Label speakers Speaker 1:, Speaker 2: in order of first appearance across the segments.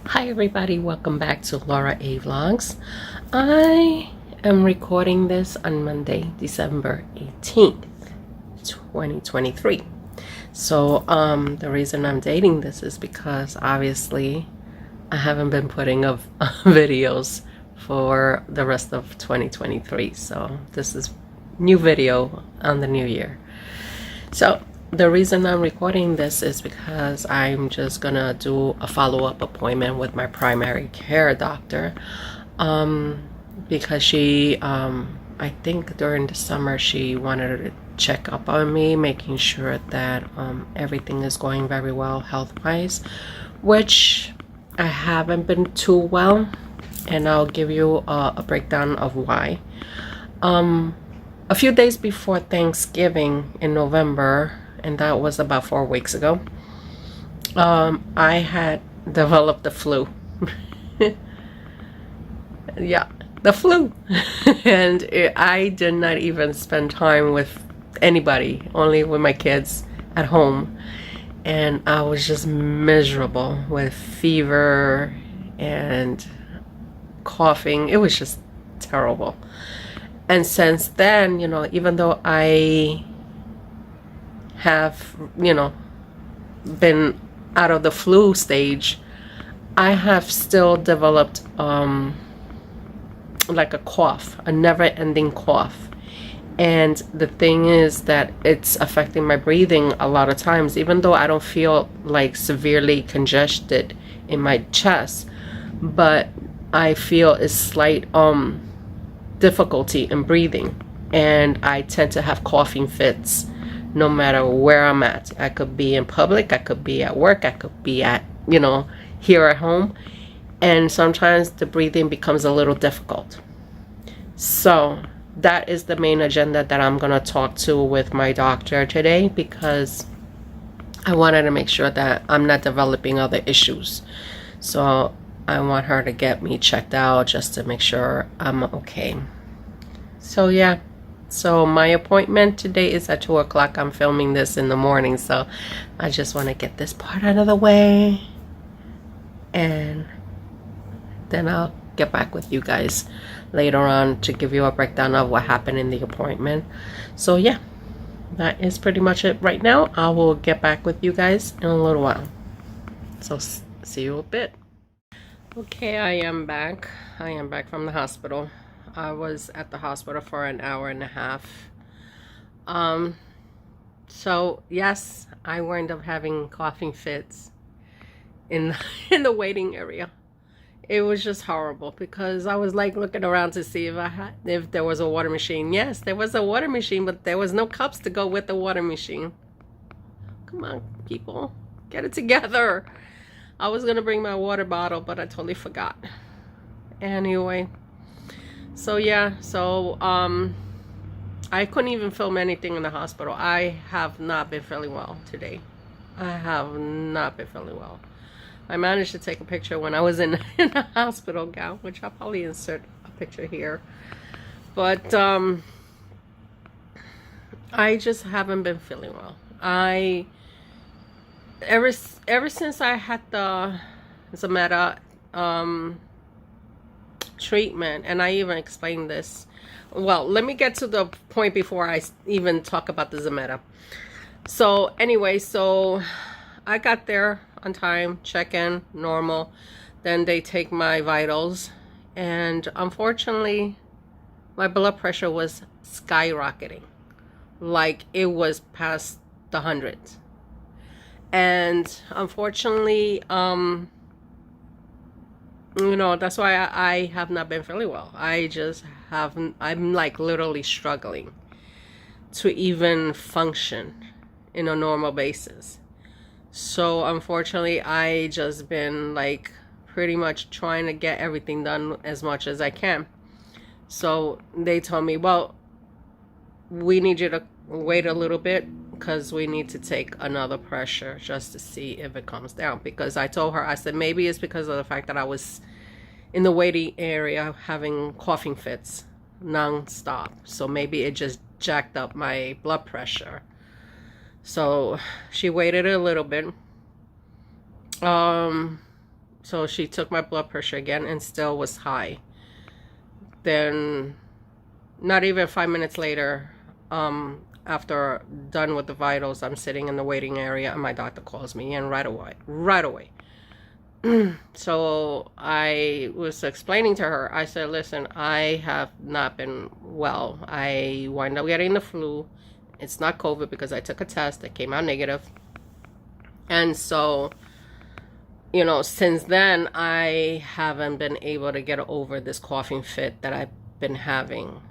Speaker 1: Hi everybody, welcome back to Laura A Vlogs. I am recording this on Monday, December 18th, 2023. So the reason I'm dating this is because obviously I haven't been putting up videos for the rest of 2023. So this is new video on the new year. So the reason I'm recording this is because I'm just gonna do a follow-up appointment with my primary care doctor, because she I think during the summer she wanted to check up on me, making sure that everything is going very well health-wise, which I haven't been too well, and I'll give you a breakdown of why. A few days before Thanksgiving in November, and that was about 4 weeks ago, I had developed the flu. Yeah, the flu. And I did not even spend time with anybody, only with my kids at home. And I was just miserable with fever and coughing. It was just terrible. And since then, even though I have, been out of the flu stage, I have still developed like a cough, a never-ending cough. And the thing is that it's affecting my breathing a lot of times, even though I don't feel like severely congested in my chest, but I feel a slight difficulty in breathing, and I tend to have coughing fits no matter where I'm at. I could be in public, I could be at work, I could be at, here at home, and sometimes the breathing becomes a little difficult. So that is the main agenda that I'm gonna talk to with my doctor today, because I wanted to make sure that I'm not developing other issues. So I want her to get me checked out just to make sure I'm okay. So yeah, so my appointment today is at 2 o'clock. I'm filming this in the morning, so I just want to get this part out of the way, and then I'll get back with you guys later on to give you a breakdown of what happened in the appointment. So yeah, that is pretty much it right now. I will get back with you guys in a little while. So see you a bit. Okay, I am back. I am back from the hospital. I was at the hospital for an hour and a half. So yes, I wound up having coughing fits in in the waiting area. It was just horrible, because I was like looking around to see if there was a water machine. Yes, there was a water machine, but there was no cups to go with the water machine. Come on, people, get it together. I was gonna bring my water bottle, but I totally forgot. Anyway, so yeah, so I couldn't even film anything in the hospital. I have not been feeling well today. I have not been feeling well. I managed to take a picture when I was in a hospital gown, which I'll probably insert a picture here. But I just haven't been feeling well. Ever since I had the Zometa treatment, and I even explained this. Well, let me get to the point before I even talk about the Zometa. So anyway, so I got there on time, check in, normal. Then they take my vitals, and unfortunately my blood pressure was skyrocketing, like it was past the hundreds. And unfortunately, that's why I have not been feeling well. I'm like literally struggling to even function in a normal basis. So unfortunately, I just been like pretty much trying to get everything done as much as I can. So they told me, well, we need you to wait a little bit, because we need to take another pressure just to see if it comes down. Because I told her, I said, maybe it's because of the fact that I was in the waiting area having coughing fits non-stop. So maybe it just jacked up my blood pressure. So she waited a little bit. So she took my blood pressure again and still was high. Then not even 5 minutes later, after done with the vitals, I'm sitting in the waiting area and my doctor calls me in right away. So I was explaining to her, I said, listen, I have not been well. I wind up getting the flu. It's not COVID because I took a test that came out negative. And so, you know, since then, I haven't been able to get over this coughing fit that I've been having.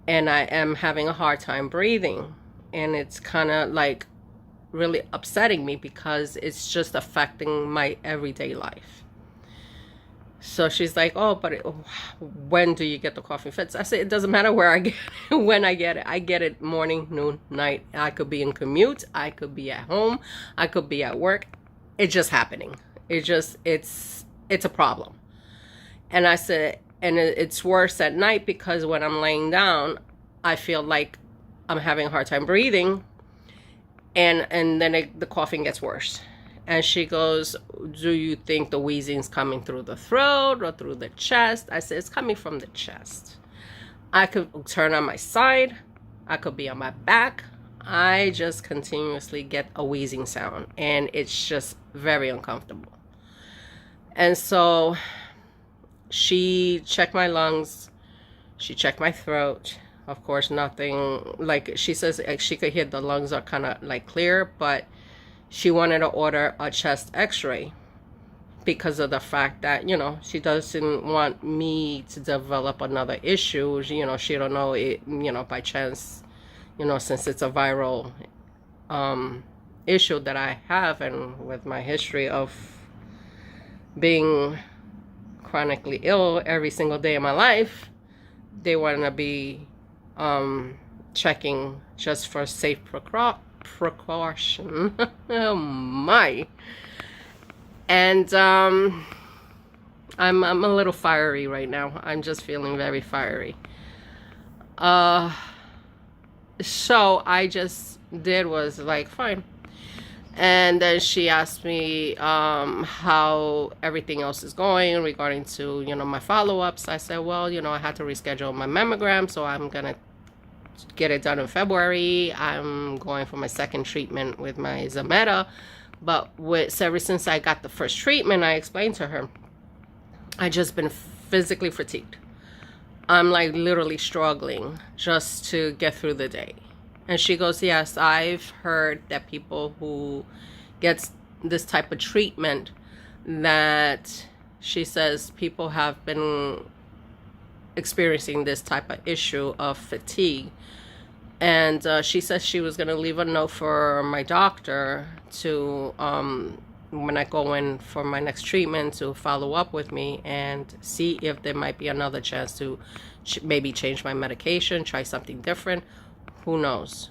Speaker 1: And I am having a hard time breathing. And it's kind of like really upsetting me because it's just affecting my everyday life. So she's like, oh, but when do you get the coughing fits? I said, it doesn't matter where I get it, when I get it. I get it morning, noon, night. I could be in commute. I could be at home. I could be at work. It's just happening. It's a problem. And I said, and it's worse at night because when I'm laying down, I feel like I'm having a hard time breathing. And then the coughing gets worse. And she goes, do you think the wheezing's coming through the throat or through the chest? I said, it's coming from the chest. I could turn on my side. I could be on my back. I just continuously get a wheezing sound. And it's just very uncomfortable. And so she checked my lungs. She checked my throat. Of course, nothing, like she says, she could hear the lungs are kind of like clear, but she wanted to order a chest x-ray because of the fact that, you know, she doesn't want me to develop another issue. You know, she don't know it, you know, by chance, you know, since it's a viral issue that I have, and with my history of being chronically ill every single day of my life, they want to be checking just for safe precaution. Oh my. And I'm a little fiery right now. I'm just feeling very fiery. So I just did was like, fine. And then she asked me how everything else is going regarding to, you know, my follow-ups. I said, well, you know, I had to reschedule my mammogram, so I'm gonna get it done in February. I'm going for my second treatment with my Zometa. But ever since I got the first treatment, I explained to her, I just been physically fatigued. I'm like literally struggling just to get through the day. And she goes, yes, I've heard that people who gets this type of treatment, that she says people have been experiencing this type of issue of fatigue. And she says she was going to leave a note for my doctor to, when I go in for my next treatment, to follow up with me and see if there might be another chance to maybe change my medication, try something different. Who knows?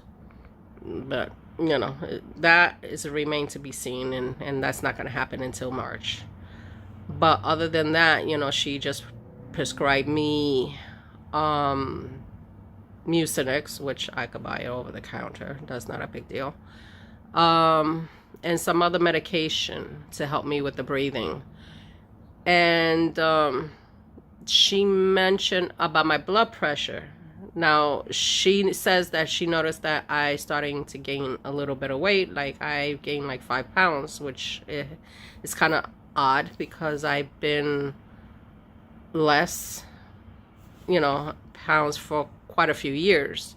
Speaker 1: But, you know, that is a remain to be seen, and that's not going to happen until March. But other than that, you know, she just prescribed me Mucinex, which I could buy over the counter. That's not a big deal. And some other medication to help me with the breathing. And she mentioned about my blood pressure. Now, she says that she noticed that I starting to gain a little bit of weight. Like, I gained like 5 pounds, which is kind of odd because I've been less, you know, pounds for quite a few years.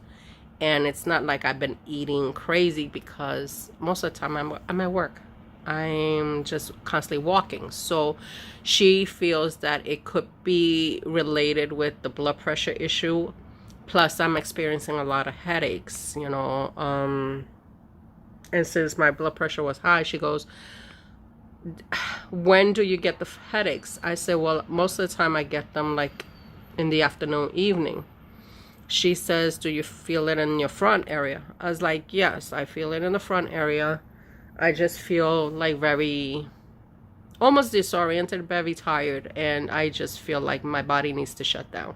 Speaker 1: And it's not like I've been eating crazy because most of the time I'm at work. I'm just constantly walking. So she feels that it could be related with the blood pressure issue. Plus, I'm experiencing a lot of headaches, you know. And since my blood pressure was high, she goes, when do you get the headaches? I said, well, most of the time I get them like in the afternoon, evening. She says, do you feel it in your front area? I was like, yes, I feel it in the front area. I just feel like very, almost disoriented, very tired. And I just feel like my body needs to shut down.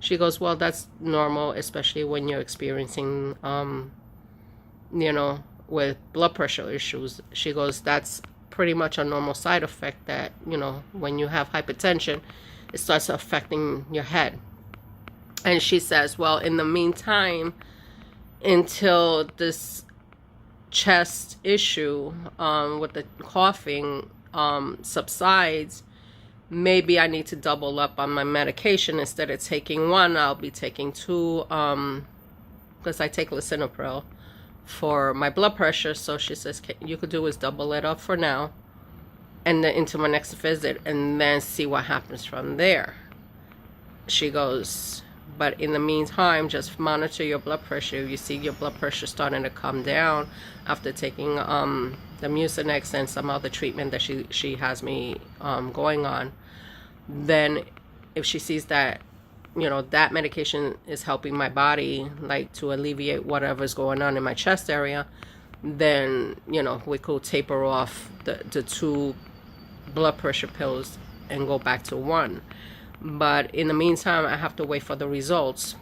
Speaker 1: She goes, well, that's normal, especially when you're experiencing, you know, with blood pressure issues. She goes, that's pretty much a normal side effect that, you know, when you have hypertension, it starts affecting your head. And she says, well, in the meantime, until this chest issue with the coughing subsides, maybe I need to double up on my medication. Instead of taking one, I'll be taking two, because I take lisinopril for my blood pressure. So she says, you could do is double it up for now, and then into my next visit, and then see what happens from there. She goes, but in the meantime, just monitor your blood pressure. If you see your blood pressure starting to come down after taking the Mucinex and some other treatment that she has me going on, then if she sees that, you know, that medication is helping my body, like, to alleviate whatever's going on in my chest area, then, you know, we could taper off the two blood pressure pills and go back to one. But in the meantime, I have to wait for the results,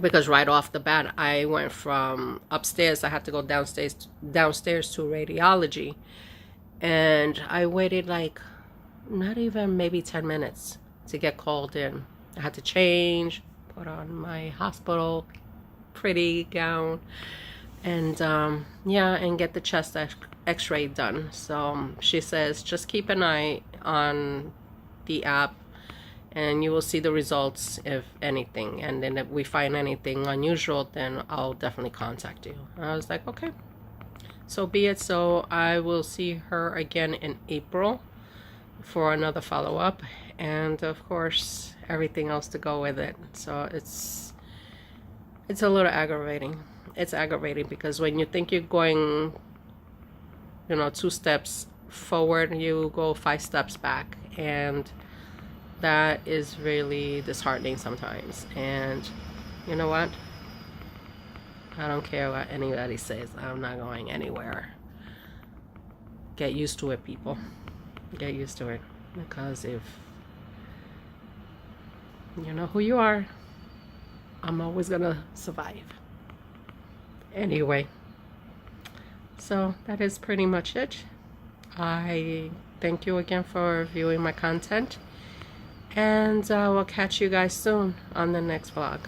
Speaker 1: because right off the bat, I went from upstairs, I had to go downstairs to radiology, and I waited like not even maybe 10 minutes to get called in. I had to change, put on my hospital pretty gown, and yeah, and get the chest x-ray done. So she says, just keep an eye on the app, and you will see the results if anything. And then if we find anything unusual, then I'll definitely contact you. And I was like, okay, so be it. So I will see her again in April for another follow-up, and of course everything else to go with it. So it's a little aggravating. It's aggravating because when you think you're going, you know, 2 steps forward, you go 5 steps back, and that is really disheartening sometimes. And you know what? I don't care what anybody says. I'm not going anywhere. Get used to it, people. Get used to it. Because if you know who you are, I'm always gonna survive. Anyway, so that is pretty much it. I thank you again for viewing my content, and I will catch you guys soon on the next vlog.